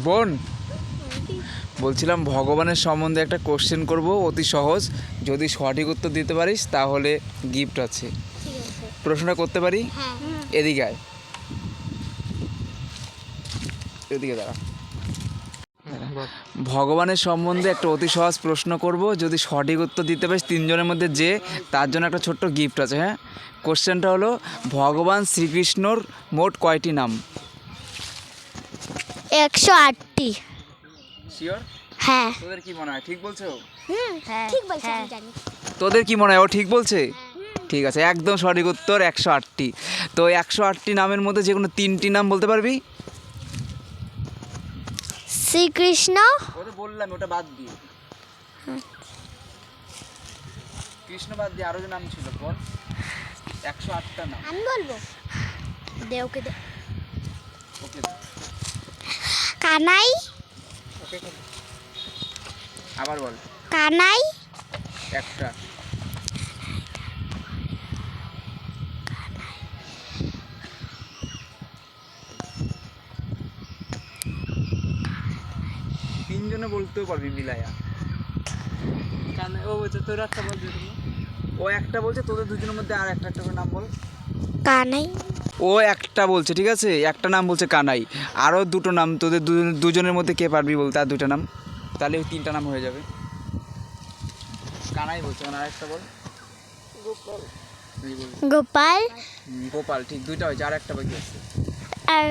বোন বলছিলাম ভগবানের সম্বন্ধে একটা কোশ্চেন করব, অতি সহজ। যদি সঠিক উত্তর দিতে পারিস তাহলে গিফট আছে। প্রশ্নটা করতে পারি? এদিকে আয়, এদিকে দাঁড়া। ভগবানের সম্বন্ধে একটা অতি সহজ প্রশ্ন করব, যদি সঠিক উত্তর দিতে পারিস তিনজনের মধ্যে যে, তার জন্য একটা ছোট্ট গিফট আছে। হ্যাঁ, কোশ্চেনটা হলো ভগবান শ্রীকৃষ্ণর মোট কয়টি নাম? 108টি। শিওর? হ্যাঁ। তোদের কি মনে হয় ঠিক বলছো? ঠিক বলছি, আমি জানি। তোদের কি মনে হয় ও ঠিক বলছে? ঠিক আছে, একদম সঠিক উত্তর 108টি। তো 108টি নামের মধ্যে যে কোনো 3টি নাম বলতে পারবি? শ্রীকৃষ্ণ। ওটা বললাম, ওটা বাদ দিয়ে। কৃষ্ণ বাদ দিয়ে আরো যে নাম ছিল বল, 108টা নাম। আমি বলবো, দে ওকে দে। ওকে কানাই। ওকে, আবার বল। কানাই। একটা। তিনজনে বলতেও পারবি মিলায়া। ও বলছে তোর একটা বলছে, ও একটা বলছে, তোদের দুজনের মধ্যে আর একটা একটা করে নাম বল। কানাই। ও একটা বলছে, ঠিক আছে, একটা নাম বলছে কানাই। আরও দুটো নাম তোদের দুজনের মধ্যে কে পারবি বলতে? আর দুটো নাম, তাহলে ওই 3টা নাম হয়ে যাবে। কানাই বলছে, আর একটা বল। গোপাল। গোপাল, ঠিক, 2টা হয়েছে, আর একটা বাকি আছে। আর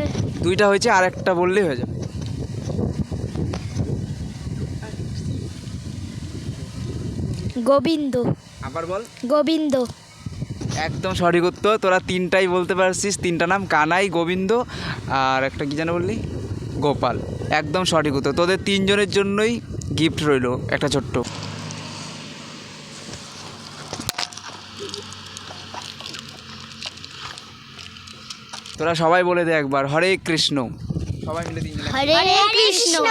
2টা হয়েছে, আর একটা বললেই হয়ে যাবে। গোবিন্দ। আবার বল। গোবিন্দ। একদম সঠিক উত্তর। তোরা 3টাই বলতে পারছিস, 3টা নাম, কানাই, গোবিন্দ, আর একটা কি যেন বললি, গোপাল। একদম সঠিক উত্তর। তোদের 3জনের জন্যই গিফট রইলো একটা ছোট্ট। তোরা সবাই বলে দে একবার, হরে কৃষ্ণ। সবাই মিলে 3 জন। হরে কৃষ্ণ।